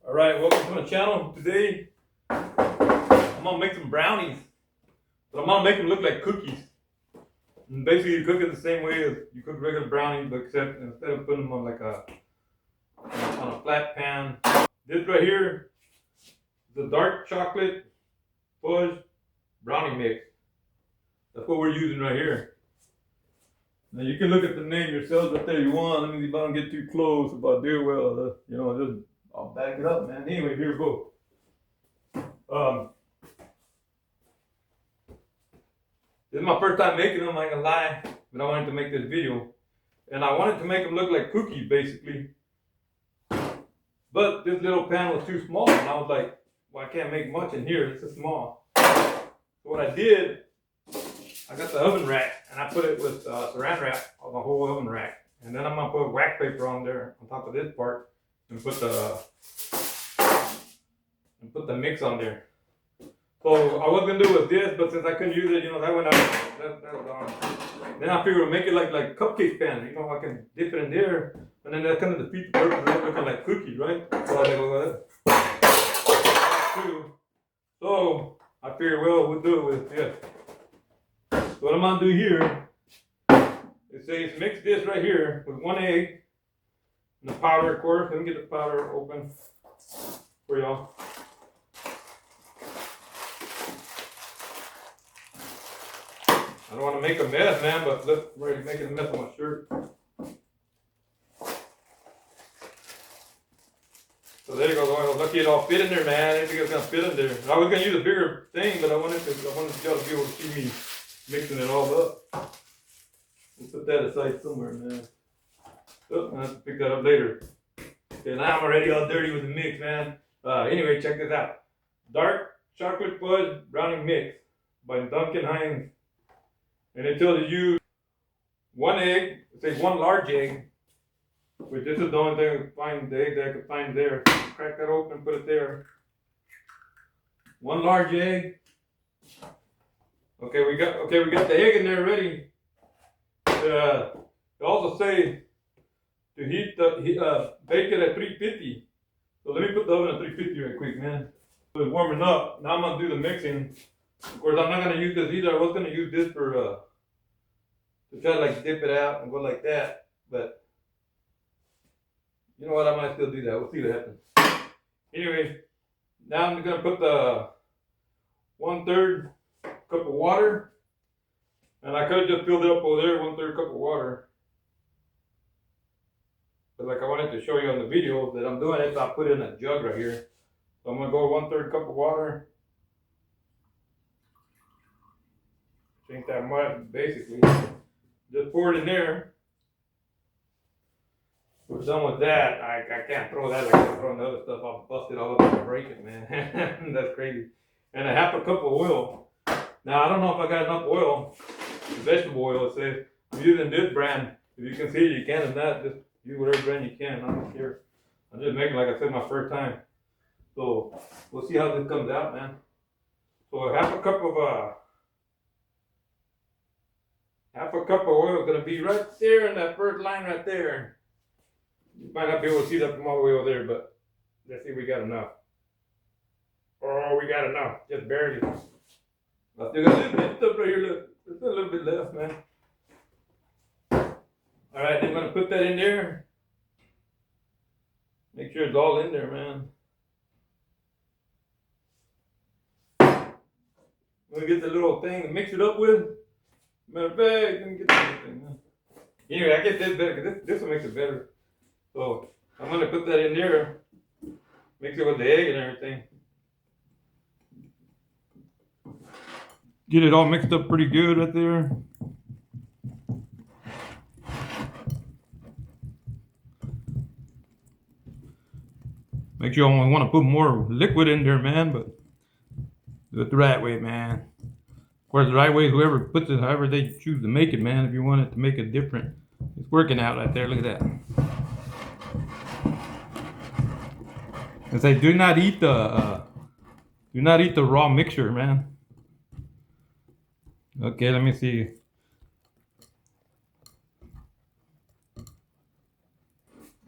Alright, welcome to my channel. Today, I'm gonna make some brownies, but I'm gonna make them look like cookies. And basically, you cook it the same way as you cook regular brownies, but except instead of putting them on like on a flat pan. This right here is the dark chocolate fudge brownie mix. That's what we're using right here. Now you can look at the name yourselves right there if you want. Let me see if I don't get too close. If I do, well, just I'll back it up, man. Anyway, here we go. This is my first time making them, I ain't gonna lie, but I wanted to make this video. And I wanted to make them look like cookies, basically. But this little pan was too small, and I was like, well, I can't make much in here, it's too small. So what I did, I got the oven rack, and I put it with saran wrap on the whole oven rack. And then I'm gonna put wax paper on there, on top of this part, and put the mix on there. So I was gonna do it with this, but since I couldn't use it, that went out. That was gone. Then I figured make it like cupcake pan. I can dip it in there, and then that kind of defeats the purpose of it looking like cookies, right? So I was like, so I figured, well, we'll do it with this. So what I'm gonna do here, it says mix this right here with 1 egg and the powder, of course. Let me get the powder open for y'all. I don't want to make a mess, man, but look, I'm already making a mess on my shirt. So there you go. Oh, lucky it all fit in there, man. I didn't think it was gonna fit in there. I was gonna use a bigger thing, but I wanted y'all to be able to see me mixing it all up. We'll put that aside somewhere, man. Oh, I'll have to pick that up later. Okay, now I'm already all dirty with the mix, man. Anyway, check this out. Dark chocolate fudge brownie mix by Duncan Hines. And it tells you use 1 egg, it says 1 large egg, which this is the only thing I can find, the egg that I could find there. Crack that open, put it there. 1 large egg. Okay, we got the egg in there already. They also say to bake it at 350. So let me put the oven at 350 right quick, man. So it's warming up. Now I'm gonna do the mixing. Of course, I'm not gonna use this either. I was gonna use this for to try to like dip it out and go like that, but you know what? I might still do that. We'll see what happens. Anyway, now I'm gonna put the 1/3 cup of water, and I could have just filled it up over there, 1/3 cup of water. But like I wanted to show you on the video that I'm doing it, so I put it in a jug right here. So I'm gonna go 1/3 cup of water. Ain't that much, basically. Just pour it in there. We're done with that. I can't throw that like I'm throwing the other stuff. I'll bust it all up and break it, man. That's crazy. And 1/2 cup of oil. Now, I don't know if I got enough oil. Vegetable oil, it says. I'm using this brand. If you can see it, you can. If not, just use whatever brand you can. I don't care. I'm just making, like I said, my first time. So, we'll see how this comes out, man. So, 1/2 cup of oil is going to be right there in that first line right there. You might not be able to see that from all the way over there, but let's see if we got enough. Oh, we got enough. Just barely. I still got a little bit of stuff right here. Look, there's a little bit left, man. Alright, I'm going to put that in there. Make sure it's all in there, man. I'm going to get the little thing to mix it up with. Matter of fact, let me get this thing, man. Anyway, I get this better because this will make it better. So I'm gonna put that in there, mix it with the egg and everything. Get it all mixed up pretty good right there. Make sure you only want to put more liquid in there, man, but do it the right way, man. Of course, the right way is whoever puts it, however they choose to make it, man. If you want it to make it different, it's working out right there. Look at that. And say, do not eat the raw mixture, man. Okay, let me see.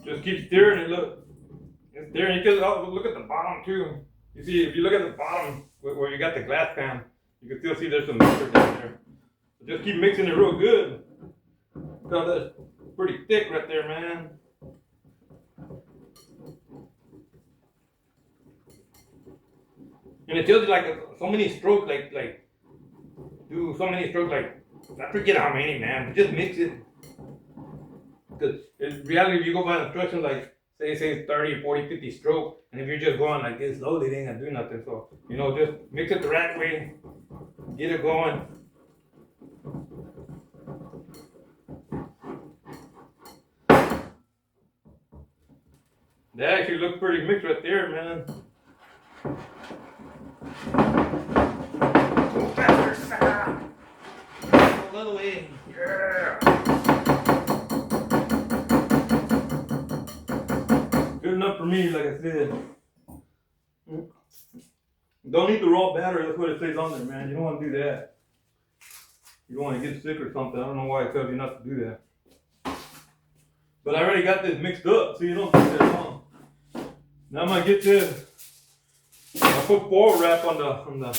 Just keep stirring it. Look, It's there, and you can look at the bottom too. You see, if you look at the bottom where you got the glass pan, you can still see there's some mixture down there. So just keep mixing it real good. Because that's pretty thick right there, man. And it tells you like so many strokes, like do so many strokes, like I forget how many, man. But just mix it. Because in reality, if you go by instructions, like say 30, 40, 50 stroke, and if you're just going like this slowly, it ain't gonna do nothing. So just mix it the right way, get it going. That actually looks pretty mixed right there, man. Go faster, go the other way. Yeah. Good enough for me, like I said. Don't need the raw batter, that's what it says on there, man. You don't want to do that. You don't want to get sick or something. I don't know why it tells you not to do that. But I already got this mixed up, so you don't take that long. Now I'm gonna get this. I put foil wrap on the.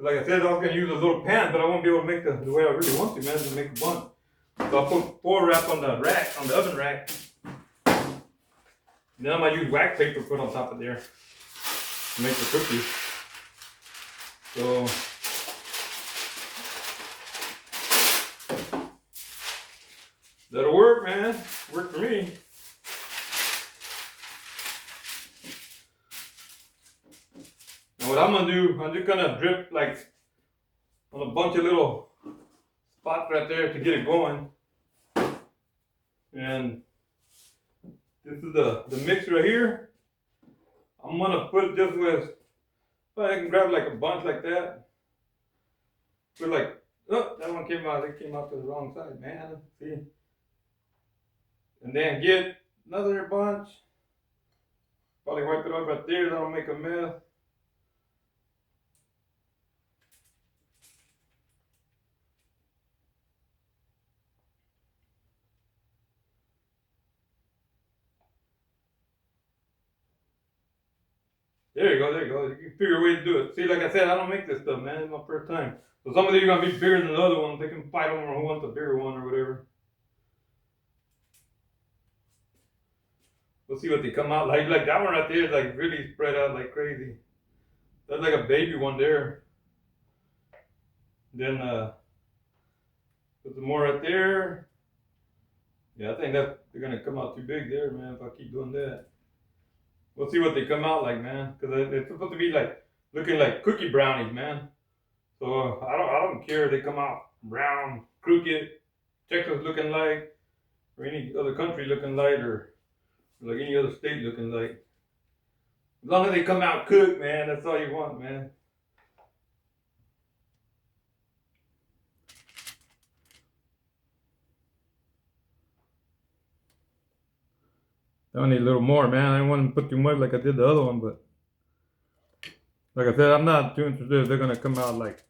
Like I said, I was gonna use a little pan, but I won't be able to make the way I really want to, man, to make a bun. So I put foil wrap on the rack, on the oven rack. Then I'm gonna use wax paper to put on top of there to make the cookies. So that'll work, man. Work for me. And what I'm gonna do, I'm just gonna drip like on a bunch of little spots right there to get it going. And this is the mix right here. I'm gonna put just with, I can grab like a bunch like that. Put like, oh, that one came out, it came out to the wrong side, man. See? And then get another bunch. Probably wipe it off right there, that'll make a mess. There you go, there you go. You can figure a way to do it. See, like I said, I don't make this stuff, man. It's my first time. So some of these are going to be bigger than the other ones. They can fight over who wants a bigger one or whatever. We'll see what they come out like. Like that one right there is like really spread out like crazy. That's like a baby one there. Then put some more right there. Yeah, I think that they're going to come out too big there, man, if I keep doing that. We'll see what they come out like, man. Because it's supposed to be like looking like cookie brownies, man. So I don't care if they come out brown, crooked, Texas looking like, or any other country looking like, or like any other state looking like. As long as they come out cooked, man, that's all you want, man. I need a little more, man. I don't want to put too much like I did the other one, but like I said, I'm not too interested if they're gonna come out like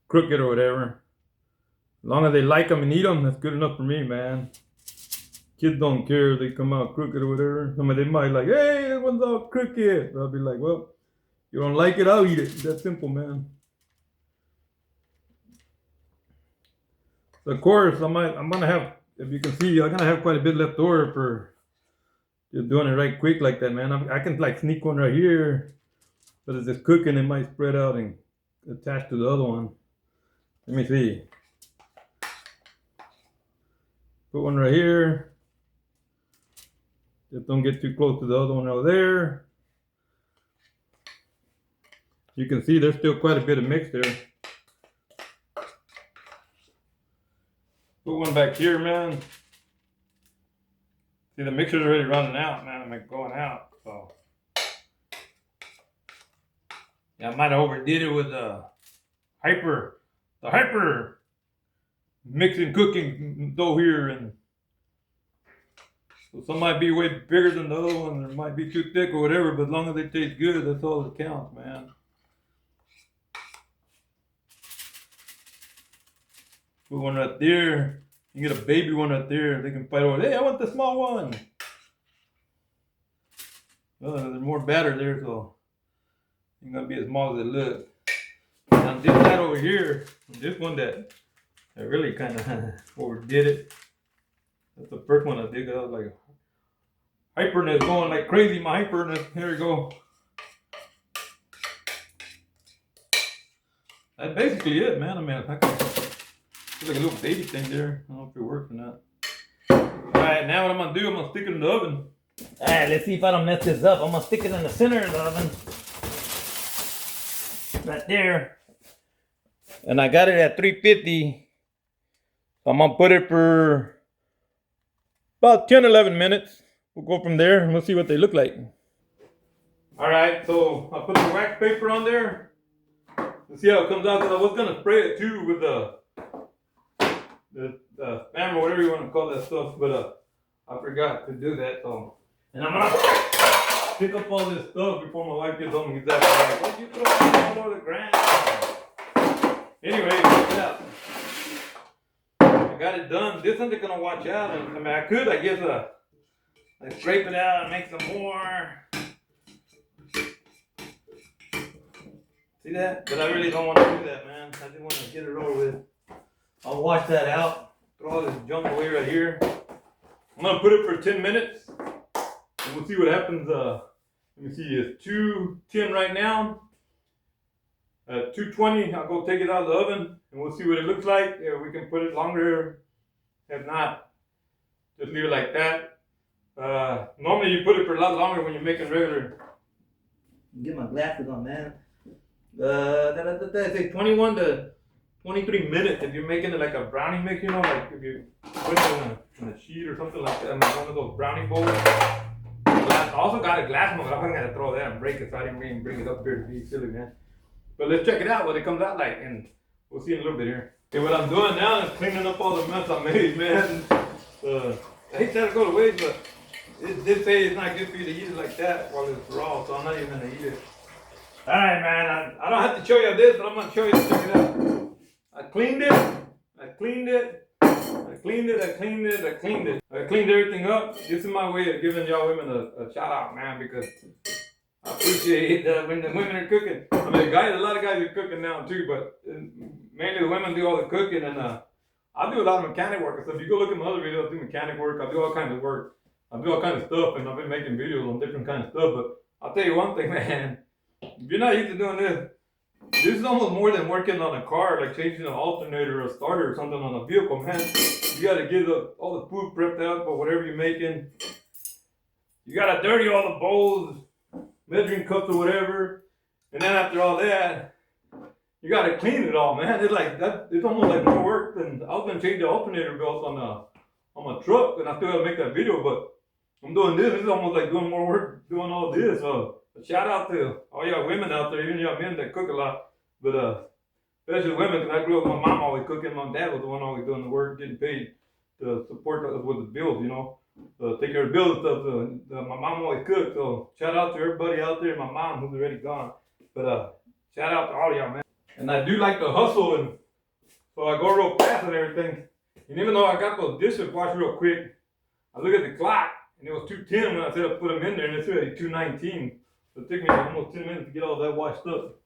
crooked or whatever. As long as they like them and eat them, that's good enough for me, man. Kids don't care if they come out crooked or whatever. I mean, they might like, hey, this one's all crooked. But I'll be like, well, you don't like it, I'll eat it. That's simple, man. So of course, I'm gonna have, if you can see, I'm gonna have quite a bit left over for just doing it right quick like that, man. I can like sneak one right here, but as it's cooking, it might spread out and attach to the other one. Let me see. Put one right here. Just don't get too close to the other one over there. You can see there's still quite a bit of mix there. Put one back here, man. See, the mixer's already running out, man. I'm like going out, so. Yeah, I might have overdid it with the hyper mixing cooking dough here, and so some might be way bigger than the other one, or might be too thick or whatever, but as long as they taste good, that's all that counts, man. Put one right there. You get a baby one right there. They can fight over, hey, I want the small one. There's more batter there, so it's gonna be as small as it looks. Now this side over here, this one that really kind of overdid it. That's the first one I did. I was like, hyperness going like crazy. My hyperness. Here we go. That's basically it, man. I mean, it's like a little baby thing there. I don't know if it works or not. Alright, now what I'm gonna do, I'm gonna stick it in the oven. Alright, let's see if I don't mess this up. I'm gonna stick it in the center of the oven. Right there. And I got it at 350. So I'm gonna put it for about 10-11 minutes. We'll go from there and we'll see what they look like. Alright, so I put the wax paper on there. Let's see how it comes out, because I was gonna spray it too with the spam or whatever you want to call that stuff, but I forgot to do that. So, and I'm gonna pick up all this stuff before my wife gets home and gets out. Like, what you throw all over the ground? Anyway, check it out. I got it done. This isn't gonna wash out. I mean, I could, I guess, like scrape it out and make some more. See that? But I really don't want to do that, man. I just want to get it over with. I'll wash that out. Throw all this junk away right here. I'm gonna put it for 10 minutes, and we'll see what happens. Let me see. It's 210 right now. At 220, I'll go take it out of the oven, and we'll see what it looks like. If we can put it longer. If not, just leave it like that. Normally, you put it for a lot longer when you're making regular. Get my glasses on, man. I say 21 to 23 minutes if you're making it like a brownie mix, you know, like if you put it in a sheet or something like that. I mean, one of those brownie bowls. I also got a glass one, but I'm gonna throw that and break it, so I didn't even bring it up here to be silly, man. But let's check it out, what it comes out like, and we'll see in a little bit here. Okay, what I'm doing now is cleaning up all the mess I made, man. I hate that to go to waste, but it did say it's not good for you to eat it like that while it's raw, so I'm not even gonna eat it. Alright, man, I don't have to show you this, but I'm gonna show you. Check it out. I cleaned it. I cleaned everything up. This is my way of giving y'all women a shout out, man, because I appreciate that when the women are cooking. I mean, guys, a lot of guys are cooking now too, but mainly the women do all the cooking, and I do a lot of mechanic work. So if you go look at my other videos, I do mechanic work. I do all kinds of work. I do all kinds of stuff, and I've been making videos on different kinds of stuff. But I'll tell you one thing, man. If you're not used to doing this is almost more than working on a car, like changing an alternator or a starter or something on a vehicle, man. You gotta get all the food prepped out for whatever you're making. You gotta dirty all the bowls, measuring cups or whatever. And then after all that, you gotta clean it all, man. It's like that. It's almost like more work than I was gonna change the alternator belts on my truck, and I still gotta make that video. But I'm doing this. It's almost like doing more work, doing all this. Shout out to all y'all women out there, even y'all men that cook a lot, but especially women, because I grew up with my mom always cooking. My dad was the one always doing the work, getting paid to support us with the bills, you know, take care of the bills and stuff. My mom always cooked, so shout out to everybody out there. My mom, who's already gone, but shout out to all y'all, man. And I do like to hustle, and so I go real fast and everything. And even though I got those dishes washed real quick, I look at the clock, and it was 2:10 when I said I put them in there, and it's already 2:19. So it took me almost 10 minutes to get all that washed up.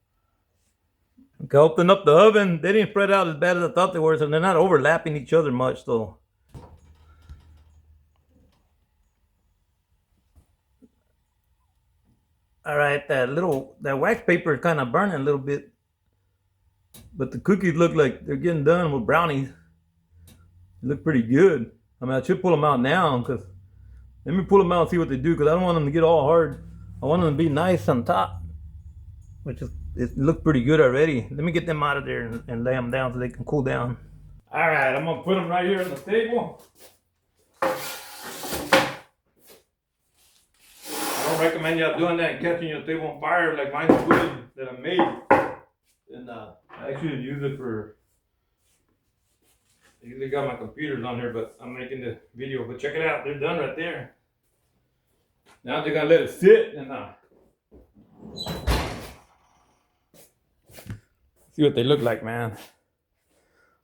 Okay, open up the oven. They didn't spread out as bad as I thought they were, so they're not overlapping each other much, so. All right, that wax paper is kind of burning a little bit, but the cookies look like they're getting done with brownies. They look pretty good. I mean, I should pull them out now, because let me pull them out and see what they do, because I don't want them to get all hard. I want them to be nice on top, which is, it looks pretty good already. Let me get them out of there and lay them down so they can cool down. All right, I'm gonna put them right here on the table. I don't recommend y'all doing that and catching your table on fire like mine's wood that I made. And I actually use it for. I usually got my computers on here, but I'm making the video. But check it out, they're done right there. Now they're gonna let it sit and see what they look like, man.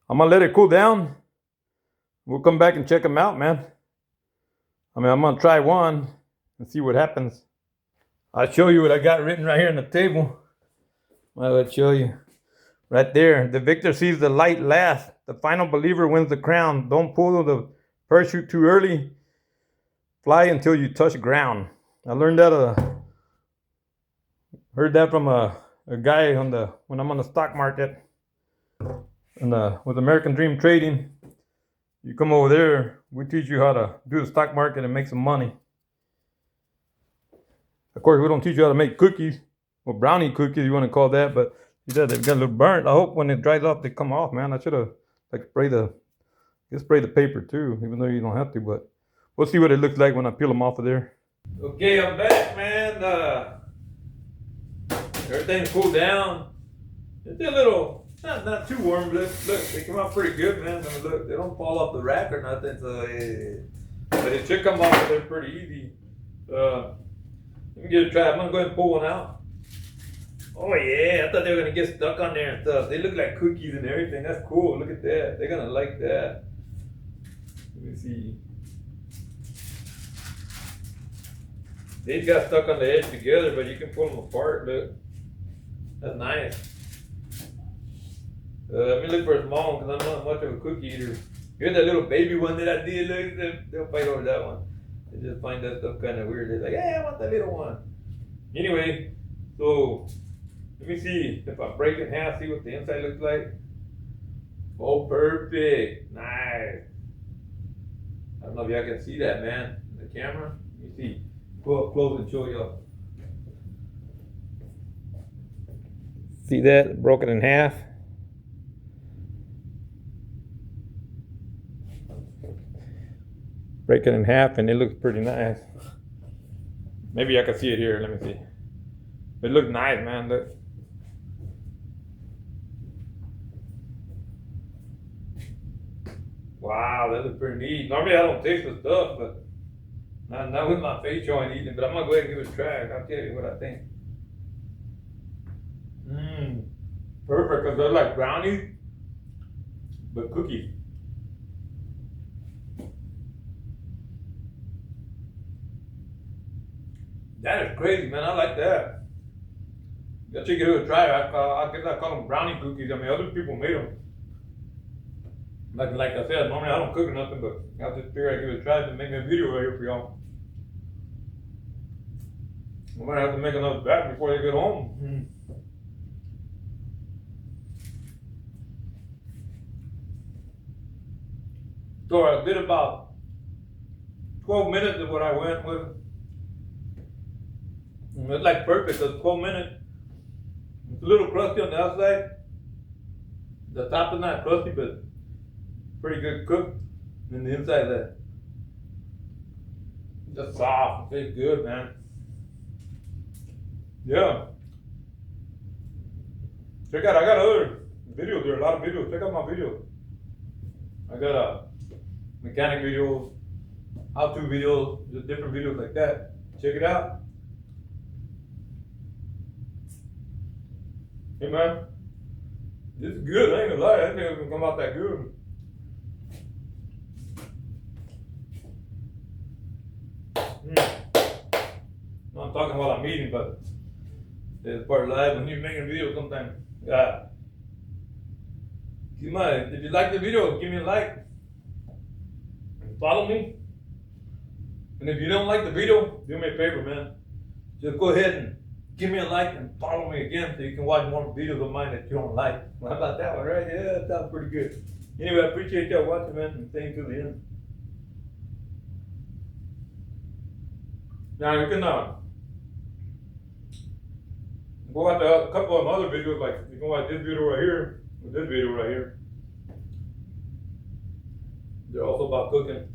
I'm gonna let it cool down. We'll come back and check them out, man. I mean, I'm gonna try one and see what happens. I'll show you what I got written right here on the table. I'll show you. Right there. The victor sees the light last. The final believer wins the crown. Don't pull the parachute too early. Fly until you touch ground. I learned that heard that from a guy when I'm on the stock market and with American Dream Trading. You come over there, we teach you how to do the stock market and make some money. Of course, we don't teach you how to make cookies, or brownie cookies, you want to call that, but he said they've got a little burnt. I hope when it dries off, they come off, man. I should have spray the paper too, even though you don't have to, but we'll see what it looks like when I peel them off of there. Okay, I'm back, man. Everything's cooled down. It's a little, not too warm, but look, they come out pretty good, man. I mean, look, they don't fall off the rack or nothing, so but it should come off of there pretty easy. Let me give it a try. I'm gonna go ahead and pull one out. Oh yeah, I thought they were gonna get stuck on there and stuff. They look like cookies and everything. That's cool. Look at that. They're gonna like that. Let me see. These got stuck on the edge together, but you can pull them apart. Look, that's nice. Let me look for a small one because I'm not much of a cookie eater. Here's that little baby one that I did. Look, they'll fight over that one. They just find that stuff kind of weird. They're like, hey, I want that little one. Anyway, so let me see if I break it in half, see what the inside looks like. Oh, perfect. Nice. I don't know if y'all can see that, man, in the camera. Let me see. Go up close and show y'all. See that? Broke it in half. Break it in half and it looks pretty nice. Maybe I can see it here. Let me see. It looks nice, man. Look. Wow, that looks pretty neat. Normally I don't taste the stuff, but not with my face showing eating it. But I'm gonna go ahead and give it a try. I'll tell you what I think. Perfect, because they're like brownies, but cookies. That is crazy, man. I like that. I'll take it a try. I guess I call them brownie cookies. I mean, other people made them. Like I said, normally I don't cook or nothing, but I just figured I'd give it a try to make me a video right here for y'all. I'm gonna have to make another batch before they get home. So I did about 12 minutes of what I went with. It's like perfect, it's 12 minutes. It's a little crusty on the outside. The top is not crusty, but pretty good cooked. And the inside that just soft. It tastes good, man. Yeah. Check out, I got other videos there, a lot of videos. Check out my videos. I got a mechanic videos, how-to videos, just different videos like that. Check it out. Hey man, this is good. I ain't gonna lie, I think it's gonna come out that good. I'm talking while I'm eating, but it's part of life when you're making a video sometimes. Yeah. If you like the video, give me a like. Follow me. And if you don't like the video, do me a favor, man. Just go ahead and give me a like and follow me again so you can watch more videos of mine that you don't like. Well, how about that one, right? Yeah, that sounds pretty good. Anyway, I appreciate y'all watching, man, and staying to the end. Now you can go watch a couple of other videos, like you can watch this video right here, or this video right here. They're also about cooking.